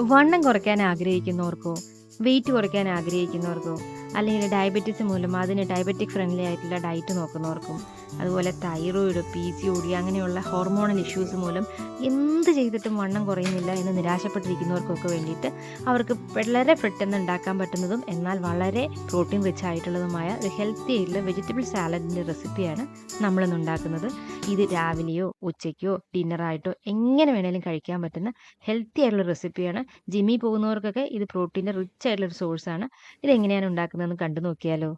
വണ്ണം കുറയ്ക്കാൻ ആഗ്രഹിക്കുന്നവർക്കോ വെയിറ്റ് കുറയ്ക്കാൻ ആഗ്രഹിക്കുന്നവർക്കോ അല്ലെങ്കിൽ ഡയബറ്റീസ് മൂലം അതിന് ഡയബറ്റിക് ഫ്രണ്ട്ലി ആയിട്ടുള്ള ഡയറ്റ് നോക്കുന്നവർക്കും അതുപോലെ തൈറോയിഡ് PCOD അങ്ങനെയുള്ള ഹോർമോണൽ ഇഷ്യൂസ് മൂലം എന്ത് ചെയ്തിട്ടും വണ്ണം കുറയുന്നില്ല എന്ന് നിരാശപ്പെട്ടിരിക്കുന്നവർക്കൊക്കെ വേണ്ടിയിട്ട് അവർക്ക് വളരെ പെട്ടെന്ന് ഉണ്ടാക്കാൻ പറ്റുന്നതും എന്നാൽ വളരെ പ്രോട്ടീൻ റിച്ച് ആയിട്ടുള്ളതുമായ ഒരു ഹെൽത്തി ആയിട്ടുള്ള വെജിറ്റബിൾ സാലഡിൻ്റെ റെസിപ്പിയാണ് നമ്മളിന്ന് ഉണ്ടാക്കുന്നത്. ഇത് രാവിലെയോ ഉച്ചയ്ക്കോ ഡിന്നറായിട്ടോ എങ്ങനെ വേണേലും കഴിക്കാൻ പറ്റുന്ന ഹെൽത്തി ആയിട്ടുള്ള റെസിപ്പിയാണ്. ജിമ്മിൽ പോകുന്നവർക്കൊക്കെ ഇത് പ്രോട്ടീൻ്റെ റിച്ച് ആയിട്ടുള്ളൊരു സോഴ്സാണ്. ഇതെങ്ങനെയാണ് ഉണ്ടാക്കുന്നതെന്ന് കണ്ടു നോക്കിയാലോ.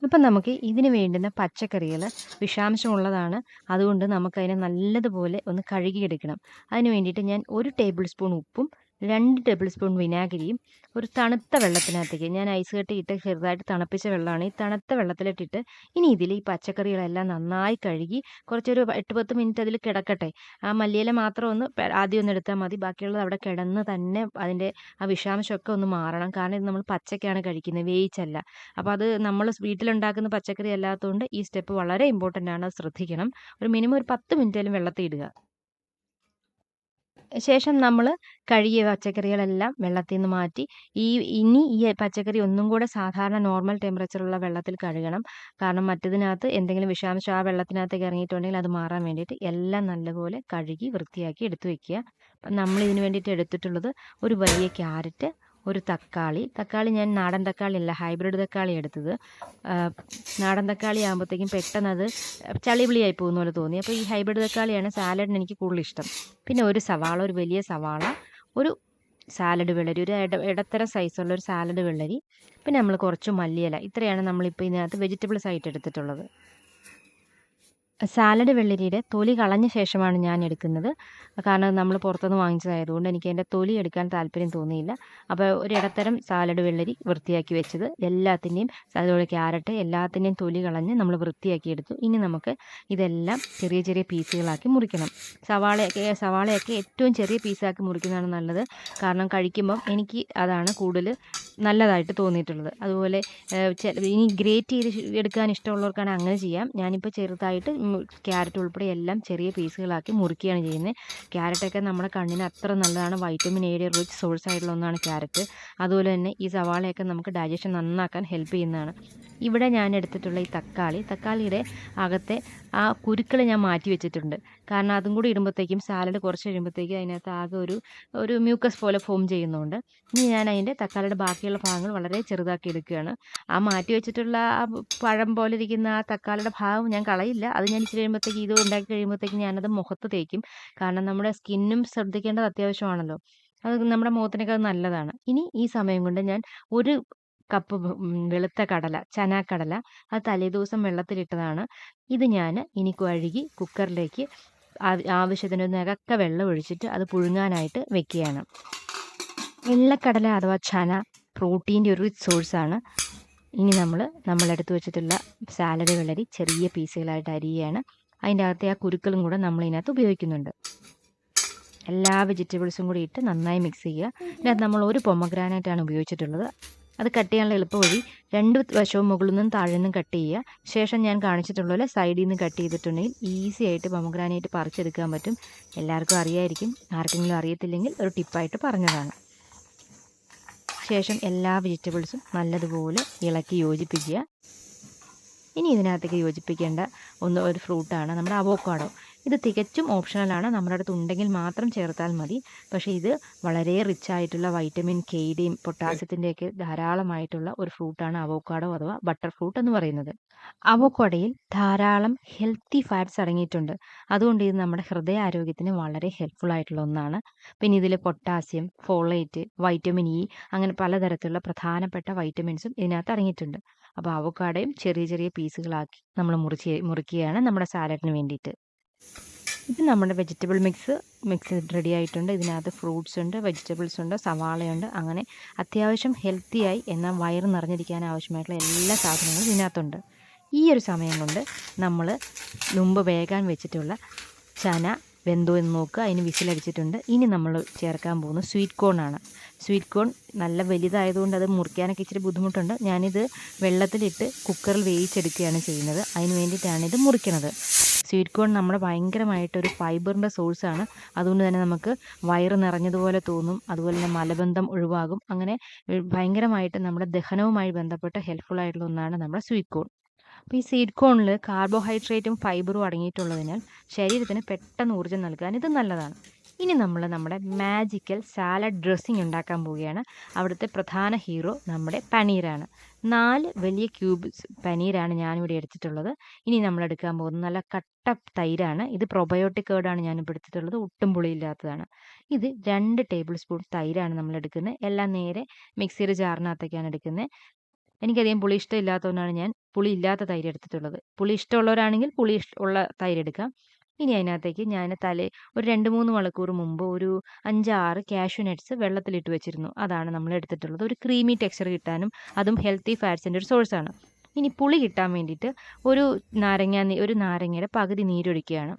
അപ്പം നമുക്ക് ഇതിന് വേണ്ടുന്ന പച്ചക്കറികൾ വിഷാംശമുള്ളതാണ്. അതുകൊണ്ട് നമുക്കതിനെ നല്ലതുപോലെ ഒന്ന് കഴുകിയെടുക്കണം. അതിന് വേണ്ടിയിട്ട് ഞാൻ 1 ടേബിൾ സ്പൂൺ ഉപ്പും 2 ടേബിൾ സ്പൂൺ വിനാഗിരിയും ഒരു തണുത്ത വെള്ളത്തിനകത്തേക്ക്, ഞാൻ ഐസ് കട്ട ഇട്ട് ചെറുതായിട്ട് തണുപ്പിച്ച വെള്ളമാണ്, ഈ തണുത്ത വെള്ളത്തിലിട്ടിട്ട് ഇനി ഇതിൽ ഈ പച്ചക്കറികളെല്ലാം നന്നായി കഴുകി കുറച്ചൊരു 8-10 മിനിറ്റ് അതിൽ കിടക്കട്ടെ. ആ മല്ലിയില മാത്രം ഒന്ന് ആദ്യം ഒന്ന് എടുത്താൽ മതി. ബാക്കിയുള്ളത് അവിടെ കിടന്ന് തന്നെ അതിൻ്റെ ആ വിഷാംശമൊക്കെ ഒന്ന് മാറണം. കാരണം ഇത് നമ്മൾ പച്ചക്കാണ് കഴിക്കുന്നത്, വേവിച്ചല്ല. അപ്പോൾ അത് നമ്മൾ വീട്ടിലുണ്ടാക്കുന്ന പച്ചക്കറി അല്ലാത്തതുകൊണ്ട് ഈ സ്റ്റെപ്പ് വളരെ ഇമ്പോർട്ടൻ്റ് ആണ്. അത് ശ്രദ്ധിക്കണം. ഒരു മിനിമം ഒരു 10 മിനിറ്റേലും വെള്ളത്തിൽ ഇടുക. ശേഷം നമ്മൾ കഴുകിയ പച്ചക്കറികളെല്ലാം വെള്ളത്തിൽ നിന്ന് മാറ്റി ഇനി ഈ പച്ചക്കറി ഒന്നും കൂടെ സാധാരണ നോർമൽ ടെമ്പറേച്ചറുള്ള വെള്ളത്തിൽ കഴുകണം. കാരണം മറ്റതിനകത്ത് എന്തെങ്കിലും വിഷാംശം ആ വെള്ളത്തിനകത്തേക്ക് ഇറങ്ങിയിട്ടുണ്ടെങ്കിൽ അത് മാറാൻ വേണ്ടിയിട്ട് എല്ലാം നല്ലപോലെ കഴുകി വൃത്തിയാക്കി എടുത്തു വയ്ക്കുക. നമ്മൾ ഇതിന് വേണ്ടിയിട്ട് എടുത്തിട്ടുള്ളത് ഒരു വലിയ ക്യാരറ്റ്, ഒരു തക്കാളി ഞാൻ നാടൻ തക്കാളി അല്ല ഹൈബ്രിഡ് തക്കാളി എടുത്തത്. നാടൻ തക്കാളി ആകുമ്പോഴത്തേക്കും പെട്ടെന്ന് അത് ചളിപിളിയായി പോകുന്ന പോലെ തോന്നി. അപ്പോൾ ഈ ഹൈബ്രിഡ് തക്കാളിയാണ് സാലഡിന് എനിക്ക് കൂടുതൽ ഇഷ്ടം. പിന്നെ ഒരു സവാള, ഒരു വലിയ സവാള, ഒരു സാലഡ് വെള്ളരി, ഒരു ഇടത്തരം സൈസുള്ള ഒരു സാലഡ് വെള്ളരി, പിന്നെ നമ്മൾ കുറച്ച് മല്ലിയില. ഇത്രയാണ് നമ്മളിപ്പോൾ ഇതിനകത്ത് വെജിറ്റബിൾസ് ആയിട്ട് എടുത്തിട്ടുള്ളത്. സാലഡ് വെള്ളരിയുടെ തൊലി കളഞ്ഞ ശേഷമാണ് ഞാൻ എടുക്കുന്നത്. കാരണം നമ്മൾ പുറത്തുനിന്ന് വാങ്ങിച്ചതായതുകൊണ്ട് എനിക്ക് അതിൻ്റെ തൊലി എടുക്കാൻ താല്പര്യം തോന്നിയില്ല. അപ്പോൾ ഒരു ഇടത്തരം സാലഡ് വെള്ളരി വൃത്തിയാക്കി വെച്ചത് എല്ലാത്തിൻ്റെയും, അതുപോലെ ക്യാരറ്റ് എല്ലാത്തിൻ്റെയും തൊലി കളഞ്ഞ് നമ്മൾ വൃത്തിയാക്കി എടുത്തു. ഇനി നമുക്ക് ഇതെല്ലാം ചെറിയ ചെറിയ പീസുകളാക്കി മുറിക്കണം. സവാളയൊക്കെ ഏറ്റവും ചെറിയ പീസാക്കി മുറിക്കുന്നതാണ് നല്ലത്. കാരണം കഴിക്കുമ്പം എനിക്ക് അതാണ് കൂടുതൽ നല്ലതായിട്ട് തോന്നിയിട്ടുള്ളത്. അതുപോലെ ഇനി ഗ്രേറ്റ് ചെയ്ത് എടുക്കാൻ ഇഷ്ടമുള്ളവർക്കാണ് അങ്ങനെ ചെയ്യാം. ഞാനിപ്പോൾ ചെറുതായിട്ട് ക്യാരറ്റ് ഉൾപ്പെടെ എല്ലാം ചെറിയ പീസുകളാക്കി മുറിക്കുകയാണ് ചെയ്യുന്നത്. ക്യാരറ്റൊക്കെ നമ്മുടെ കണ്ണിന് അത്ര നല്ലതാണ്. വൈറ്റമിൻ എയുടെ റിച്ച് സോഴ്സ് ആയിട്ടുള്ള ഒന്നാണ് ക്യാരറ്റ്. അതുപോലെ തന്നെ ഈ സവാളയൊക്കെ നമുക്ക് ഡൈജഷൻ നന്നാക്കാൻ ഹെൽപ്പ് ചെയ്യുന്നതാണ്. ഇവിടെ ഞാൻ എടുത്തിട്ടുള്ള ഈ തക്കാളിയുടെ അകത്തെ ആ കുരുക്കൾ ഞാൻ മാറ്റി വെച്ചിട്ടുണ്ട്. കാരണം അതും കൂടി ഇടുമ്പോഴത്തേക്കും സാലഡ് കുറച്ച് കഴിയുമ്പോഴത്തേക്കും അതിനകത്ത് ആകെ ഒരു മ്യൂക്കസ് പോലെ ഫോം ചെയ്യുന്നുണ്ട്. ഇനി ഞാൻ അതിൻ്റെ തക്കാളിയുടെ ബാക്കിയുള്ള ഭാഗങ്ങൾ വളരെ ചെറുതാക്കി എടുക്കുകയാണ്. ആ മാറ്റി വെച്ചിട്ടുള്ള ആ പഴം പോലെ ഇരിക്കുന്ന ആ തക്കാളിയുടെ ഭാഗം ഞാൻ കളയില്ല. അത് ഞാൻ ഇച്ചിരി കഴിയുമ്പോഴത്തേക്ക് ഇത് ഉണ്ടാക്കി കഴിയുമ്പോഴത്തേക്കും ഞാനത് മുഖത്ത് തേക്കും. കാരണം നമ്മുടെ സ്കിന്നും ശ്രദ്ധിക്കേണ്ടത് അത്യാവശ്യമാണല്ലോ. അത് നമ്മുടെ മുഖത്തിനൊക്കെ അത് നല്ലതാണ്. ഇനി ഈ സമയം കൊണ്ട് ഞാൻ 1 കപ്പ് വെളുത്ത കടല, ചനാക്കടല, അത് തലേദിവസം വെള്ളത്തിലിട്ടതാണ്. ഇത് ഞാൻ ഇനി കഴുകി കുക്കറിലേക്ക് ആവശ്യത്തിന് നികക്ക വെള്ളം ഒഴിച്ചിട്ട് അത് പുഴുങ്ങാനായിട്ട് വെക്കുകയാണ്. വെള്ളക്കടല അഥവാ ചന പ്രോട്ടീൻ്റെ ഒരു റിച്ച് സോഴ്സാണ്. ഇനി നമ്മളെടുത്ത് വെച്ചിട്ടുള്ള സാലഡ് വെള്ളരി ചെറിയ പീസുകളായിട്ട് അരിയുകയാണ്. അതിൻ്റെ അകത്തെ ആ കുരുക്കളും കൂടെ നമ്മളിതിനകത്ത് ഉപയോഗിക്കുന്നുണ്ട്. എല്ലാ വെജിറ്റബിൾസും കൂടി ഇട്ട് നന്നായി മിക്സ് ചെയ്യുക. ഇതിനകത്ത് നമ്മൾ ഒരു പൊമഗ്രാനൈറ്റാണ് ഉപയോഗിച്ചിട്ടുള്ളത്. അത് കട്ട് ചെയ്യാനുള്ള എളുപ്പ വഴി 2 വശവും മുകളിൽ നിന്നും താഴെ നിന്നും കട്ട് ചെയ്യുക. ശേഷം ഞാൻ കാണിച്ചിട്ടുള്ള പോലെ സൈഡിൽ നിന്ന് കട്ട് ചെയ്തിട്ടുണ്ടെങ്കിൽ ഈസി ആയിട്ട് പൊമഗ്രാനൈറ്റ് പറിച്ചെടുക്കാൻ പറ്റും. എല്ലാവർക്കും അറിയായിരിക്കും. ആർക്കെങ്കിലും അറിയത്തില്ലെങ്കിൽ ഒരു ടിപ്പായിട്ട് പറഞ്ഞതാണ്. ശേഷം എല്ലാ വെജിറ്റബിൾസും നല്ലതുപോലെ ഇളക്കി യോജിപ്പിക്കുക. ഇനി ഇതിനകത്തേക്ക് യോജിപ്പിക്കേണ്ട ഒരു ഫ്രൂട്ടാണ് നമ്മുടെ അവോക്കാഡോ. ഇത് തികച്ചും ഓപ്ഷണലാണ്. നമ്മുടെ അടുത്ത് ഉണ്ടെങ്കിൽ മാത്രം ചേർത്താൽ മതി. പക്ഷേ ഇത് വളരെ റിച്ച് ആയിട്ടുള്ള വൈറ്റമിൻ കെയുടെയും പൊട്ടാസ്യത്തിൻ്റെയൊക്കെ ധാരാളമായിട്ടുള്ള ഒരു ഫ്രൂട്ടാണ് അവോക്കാഡോ അഥവാ ബട്ടർ ഫ്രൂട്ട് എന്ന് പറയുന്നത്. അവോക്കാഡോയിൽ ധാരാളം ഹെൽത്തി ഫാറ്റ്സ് അടങ്ങിയിട്ടുണ്ട്. അതുകൊണ്ട് ഇത് നമ്മുടെ ഹൃദയാരോഗ്യത്തിന് വളരെ ഹെൽപ്ഫുൾ ആയിട്ടുള്ള ഒന്നാണ്. പിന്നെ ഇതിൽ പൊട്ടാസ്യം, ഫോളേറ്റ്, വൈറ്റമിൻ ഇ അങ്ങനെ പലതരത്തിലുള്ള പ്രധാനപ്പെട്ട വൈറ്റമിൻസും ഇതിനകത്ത് അടങ്ങിയിട്ടുണ്ട്. അപ്പോൾ അവോക്കാഡോയും ചെറിയ ചെറിയ പീസുകളാക്കി നമ്മൾ മുറിക്കുകയാണ് നമ്മുടെ സാലഡിന് വേണ്ടിയിട്ട്. ഇത് നമ്മുടെ വെജിറ്റബിൾ മിക്സ് റെഡി ആയിട്ടുണ്ട്. ഇതിനകത്ത് ഫ്രൂട്ട്സ് ഉണ്ട്, വെജിറ്റബിൾസ് ഉണ്ട്, സവാളയുണ്ട്. അങ്ങനെ അത്യാവശ്യം ഹെൽത്തിയായി എന്നാൽ വയറ് നിറഞ്ഞിരിക്കാൻ ആവശ്യമായിട്ടുള്ള എല്ലാ സാധനങ്ങളും ഇതിനകത്തുണ്ട്. ഈ ഒരു സമയം കൊണ്ട് നമ്മൾ മുമ്പ് വേകാൻ വെച്ചിട്ടുള്ള ചന വെന്തോ എന്ന് നോക്കുക. അതിന് വിസിലടിച്ചിട്ടുണ്ട്. ഇനി നമ്മൾ ചേർക്കാൻ പോകുന്നത് സ്വീറ്റ് കോൺ ആണ്. സ്വീറ്റ് കോൺ നല്ല വലുതായതുകൊണ്ട് അത് മുറിക്കാനൊക്കെ ഇച്ചിരി ബുദ്ധിമുട്ടുണ്ട്. ഞാനിത് വെള്ളത്തിലിട്ട് കുക്കറിൽ വേവിച്ചെടുക്കുകയാണ് ചെയ്യുന്നത്. അതിന് വേണ്ടിയിട്ടാണ് ഇത് മുറിക്കുന്നത്. സ്വീറ്റ് കോൺ നമ്മുടെ ഭയങ്കരമായിട്ടൊരു ഫൈബറിൻ്റെ സോഴ്സാണ്. അതുകൊണ്ട് തന്നെ നമുക്ക് വയറ് നിറഞ്ഞതുപോലെ തോന്നും. അതുപോലെ തന്നെ മലബന്ധം ഒഴിവാകും. അങ്ങനെ ഭയങ്കരമായിട്ട് നമ്മുടെ ദഹനവുമായി ബന്ധപ്പെട്ട് ഹെൽപ്ഫുൾ ആയിട്ടുള്ള ഒന്നാണ് നമ്മുടെ സ്വീറ്റ് കോൺ. അപ്പോൾ ഈ സ്വീറ്റ് കോണിൽ കാർബോഹൈഡ്രേറ്റും ഫൈബറും അടങ്ങിയിട്ടുള്ളതിനാൽ ശരീരത്തിന് പെട്ടെന്ന് ഊർജ്ജം നൽകാൻ ഇത് നല്ലതാണ്. ഇനി നമ്മൾ നമ്മുടെ മാജിക്കൽ സാലഡ് ഡ്രസ്സിങ് ഉണ്ടാക്കാൻ പോവുകയാണ്. അവിടുത്തെ പ്രധാന ഹീറോ നമ്മുടെ പനീറാണ്. 4 വലിയ ക്യൂബ്സ് പനീറാണ് ഞാനിവിടെ എടുത്തിട്ടുള്ളത്. ഇനി നമ്മൾ എടുക്കാൻ പോകുന്നത് നല്ല കട്ട തൈരാണ്. ഇത് പ്രൊബയോട്ടിക് കേർഡാണ് ഞാനിപ്പോൾ എടുത്തിട്ടുള്ളത്. ഒട്ടും പുളിയില്ലാത്തതാണ്. ഇത് 2 ടേബിൾ സ്പൂൺ തൈരാണ് നമ്മൾ എടുക്കുന്നത്. എല്ലാം നേരെ മിക്സിയുടെ ജാറിനകത്തേക്കാണ് എടുക്കുന്നത്. എനിക്കധികം പുളി ഇഷ്ടമില്ലാത്തതുകൊണ്ടാണ് ഞാൻ പുളി ഇല്ലാത്ത തൈര് എടുത്തിട്ടുള്ളത്. പുളി ഇഷ്ടമുള്ളവരാണെങ്കിൽ പുളി ഉള്ള തൈര് എടുക്കാം. ഇനി അതിനകത്തേക്ക് ഞാൻ ഒരു 2-3 മണിക്കൂർ മുമ്പ് ഒരു 5-6 കാഷ്യൂ നട്ട്സ് വെള്ളത്തിലിട്ട് വെച്ചിരുന്നു. അതാണ് നമ്മൾ എടുത്തിട്ടുള്ളത്. ഒരു ക്രീമി ടെക്സ്ചർ കിട്ടാനും അതും ഹെൽത്തി ഫാറ്റ്സിൻ്റെ ഒരു സോഴ്സാണ്. ഇനി പുളി കിട്ടാൻ വേണ്ടിയിട്ട് ഒരു നാരങ്ങയുടെ പകുതി നീരൊഴിക്കുകയാണ്.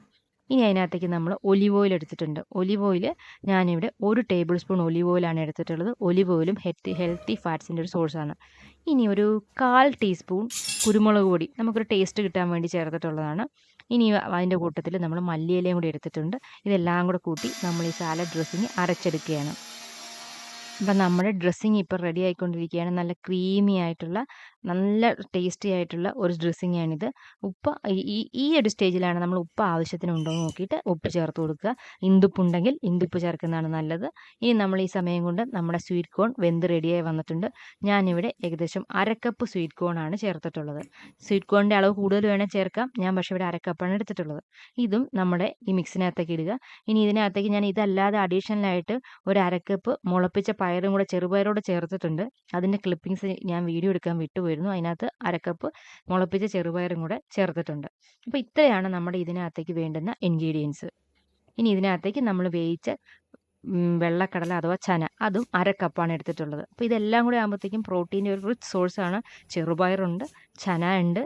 ഇനി അതിനകത്തേക്ക് നമ്മൾ ഒലിവ് ഓയിൽ എടുത്തിട്ടുണ്ട്. ഒലിവ് ഓയിൽ ഞാനിവിടെ 1 ടേബിൾ സ്പൂൺ ഒലിവ് ഓയിലാണ് എടുത്തിട്ടുള്ളത്. ഒലിവ് ഓയിലും ഹെൽത്തി ഫാറ്റ്സിൻ്റെ ഒരു സോഴ്സാണ്. ഇനി ഒരു 1/4 ടീസ്പൂൺ കുരുമുളക് പൊടി നമുക്കൊരു ടേസ്റ്റ് കിട്ടാൻ വേണ്ടി ചേർത്തിട്ടുള്ളതാണ്. ഇനി അതിൻ്റെ കൂട്ടത്തിൽ നമ്മൾ മല്ലിയിലയും കൂടി എടുത്തിട്ടുണ്ട്. ഇതെല്ലാം കൂടെ കൂട്ടി നമ്മൾ ഈ സാലഡ് ഡ്രസ്സിങ് അരച്ചെടുക്കുകയാണ്. അപ്പം നമ്മുടെ ഡ്രസ്സിങ് ഇപ്പോൾ റെഡി ആയിക്കൊണ്ടിരിക്കുകയാണ്. നല്ല ക്രീമി ആയിട്ടുള്ള നല്ല ടേസ്റ്റി ആയിട്ടുള്ള ഒരു ഡ്രസ്സിങ്ങാണിത്. ഉപ്പ് ഈ ഒരു സ്റ്റേജിലാണ് നമ്മൾ ഉപ്പ് ആവശ്യത്തിനുണ്ടോ എന്ന് നോക്കിയിട്ട് ഉപ്പ് ചേർത്ത് കൊടുക്കുക. ഇന്ദുപ്പുണ്ടെങ്കിൽ ഇന്ദുപ്പ് ചേർക്കുന്നതാണ് നല്ലത്. ഇനി നമ്മൾ ഈ സമയം കൊണ്ട് നമ്മുടെ സ്വീറ്റ് കോൺ വെന്ത് റെഡിയായി വന്നിട്ടുണ്ട്. ഞാനിവിടെ ഏകദേശം 1/2 കപ്പ് സ്വീറ്റ് കോണാണ് ചേർത്തിട്ടുള്ളത്. സ്വീറ്റ് കോണിൻ്റെ അളവ് കൂടുതൽ വേണേൽ ചേർക്കാം. ഞാൻ പക്ഷേ ഇവിടെ 1/2 കപ്പാണ് എടുത്തിട്ടുള്ളത്. ഇതും നമ്മുടെ ഈ മിക്സിനകത്തേക്ക് ഇടുക. ഇനി ഇതിനകത്തേക്ക് ഞാൻ ഇതല്ലാതെ അഡീഷണലായിട്ട് ഒരു 1/2 കപ്പ് മുളപ്പിച്ച പയറും കൂടെ ചെറുപയറോടെ ചേർത്തിട്ടുണ്ട്. അതിൻ്റെ ക്ലിപ്പിങ്സ് ഞാൻ വീഡിയോ എടുക്കാൻ വിട്ടുപോയിരുന്നു. അതിനകത്ത് 1/2 കപ്പ് മുളപ്പിച്ച ചെറുപയറും കൂടെ ചേർത്തിട്ടുണ്ട്. അപ്പോൾ ഇത്രയാണ് നമ്മുടെ ഇതിനകത്തേക്ക് വേണ്ടുന്ന ഇൻഗ്രീഡിയൻസ്. ഇനി ഇതിനകത്തേക്ക് നമ്മൾ വേവിച്ച വെള്ളക്കടല അഥവാ ചന അതും 1/2 കപ്പാണ് എടുത്തിട്ടുള്ളത്. അപ്പോൾ ഇതെല്ലാം കൂടെ ആകുമ്പോഴത്തേക്കും പ്രോട്ടീൻ്റെ ഒരു റിച്ച് സോഴ്സാണ്. ചെറുപയറുണ്ട്, ചന ഉണ്ട്,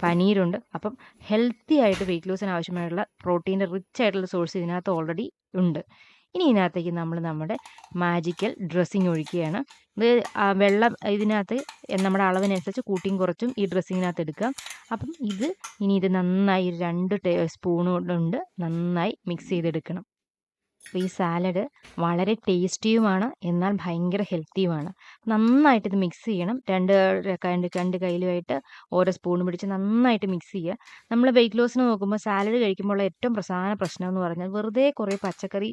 പനീരുണ്ട്. അപ്പം ഹെൽത്തി ആയിട്ട് വെയിറ്റ് ലോസിന് ആവശ്യമായിട്ടുള്ള പ്രോട്ടീൻ്റെ റിച്ച് ആയിട്ടുള്ള സോഴ്സ് ഇതിനകത്ത് ഓൾറെഡി ഉണ്ട്. ഇനി ഇതിനകത്തേക്ക് നമ്മൾ നമ്മുടെ മാജിക്കൽ ഡ്രസ്സിങ് ഒഴിക്കുകയാണ്. ഇത് വെള്ളം ഇതിനകത്ത് നമ്മുടെ അളവിനനുസരിച്ച് കൂട്ടിയും കുറച്ചും ഈ ഡ്രസ്സിങ്ങിനകത്ത് എടുക്കാം. അപ്പം ഇത് നന്നായി 2 സ്പൂൺ കൊണ്ട് നന്നായി മിക്സ് ചെയ്തെടുക്കണം. അപ്പോൾ ഈ സാലഡ് വളരെ ടേസ്റ്റിയുമാണ്, എന്നാൽ ഭയങ്കര ഹെൽത്തിയുമാണ്. നന്നായിട്ട് ഇത് മിക്സ് ചെയ്യണം. രണ്ട് കയ്യിലുമായിട്ട് ഓരോ സ്പൂൺ പിടിച്ച് നന്നായിട്ട് മിക്സ് ചെയ്യുക. നമ്മൾ വെയിറ്റ് ലോസിന് നോക്കുമ്പോൾ സാലഡ് കഴിക്കുമ്പോൾ ഏറ്റവും പ്രധാന പ്രശ്നം എന്ന് പറഞ്ഞാൽ വെറുതെ കുറേ പച്ചക്കറി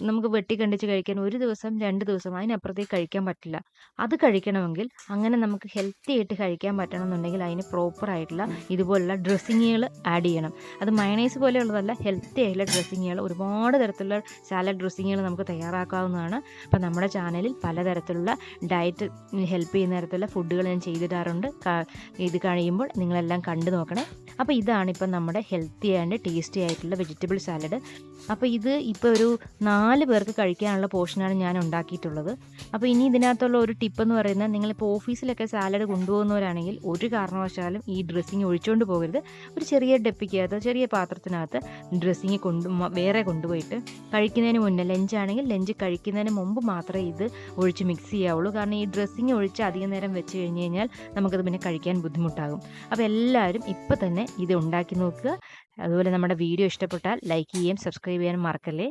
നമുക്ക് വെട്ടിക്കണ്ടിച്ച് കഴിക്കാൻ 1 ദിവസം 2 ദിവസം അതിനപ്പുറത്തേക്ക് കഴിക്കാൻ പറ്റില്ല. അത് കഴിക്കണമെങ്കിൽ അങ്ങനെ നമുക്ക് ഹെൽത്തി ആയിട്ട് കഴിക്കാൻ പറ്റണമെന്നുണ്ടെങ്കിൽ അതിന് പ്രോപ്പറായിട്ടുള്ള ഇതുപോലുള്ള ഡ്രസ്സിങ്ങുകൾ ആഡ് ചെയ്യണം. അത് മയണൈസ് പോലെയുള്ളതല്ല, ഹെൽത്തി ആയിട്ടുള്ള ഡ്രസ്സിങ്ങുകൾ ഒരുപാട് തരത്തിലുള്ള സാലഡ് ഡ്രസ്സിങ്ങുകൾ നമുക്ക് തയ്യാറാക്കാവുന്നതാണ്. അപ്പോൾ നമ്മുടെ ചാനലിൽ പലതരത്തിലുള്ള ഡയറ്റ് ഹെൽപ്പ് ചെയ്യുന്ന തരത്തിലുള്ള ഫുഡുകൾ ഞാൻ ചെയ്തിടാറുണ്ട്. ഇത് കഴിയുമ്പോൾ നിങ്ങളെല്ലാം കണ്ടു നോക്കണേ. അപ്പോൾ ഇതാണിപ്പം നമ്മുടെ ഹെൽത്തി ആൻഡ് ടേസ്റ്റി ആയിട്ടുള്ള വെജിറ്റബിൾ സാലഡ്. അപ്പോൾ ഇപ്പോൾ ഒരു 4 പേർക്ക് കഴിക്കാനുള്ള പോർഷനാണ് ഞാൻ ഉണ്ടാക്കിയിട്ടുള്ളത്. അപ്പോൾ ഇനി ഇതിനകത്തുള്ള ഒരു ടിപ്പ് എന്ന് പറയുന്നത്, നിങ്ങളിപ്പോൾ ഓഫീസിലൊക്കെ സാലഡ് കൊണ്ടുപോകുന്നവരാണെങ്കിൽ ഒരു കാരണവശാലും ഈ ഡ്രസ്സിങ് ഒഴിച്ചുകൊണ്ട് പോകരുത്. ഒരു ചെറിയ ഡെപ്പിക്കകത്ത് ചെറിയ പാത്രത്തിനകത്ത് ഡ്രസ്സിങ് വേറെ കൊണ്ടുപോയിട്ട് കഴിക്കുന്നതിന് മുന്നേ ലഞ്ചാണെങ്കിൽ ലഞ്ച് കഴിക്കുന്നതിന് മുമ്പ് മാത്രമേ ഇത് ഒഴിച്ച് മിക്സ് ചെയ്യാവുള്ളൂ. കാരണം ഈ ഡ്രസ്സിങ് ഒഴിച്ച് അധികം നേരം വെച്ച് കഴിഞ്ഞ് കഴിഞ്ഞാൽ നമുക്കത് പിന്നെ കഴിക്കാൻ ബുദ്ധിമുട്ടാകും. അപ്പോൾ എല്ലാവരും ഇപ്പോൾ തന്നെ ഇത് ഉണ്ടാക്കി നോക്കുക. അതുപോലെ നമ്മുടെ വീഡിയോ ഇഷ്ടപ്പെട്ടാൽ ലൈക്ക് ചെയ്യുകയും സബ്സ്ക്രൈബ് ചെയ്യാനും മറക്കല്ലേ.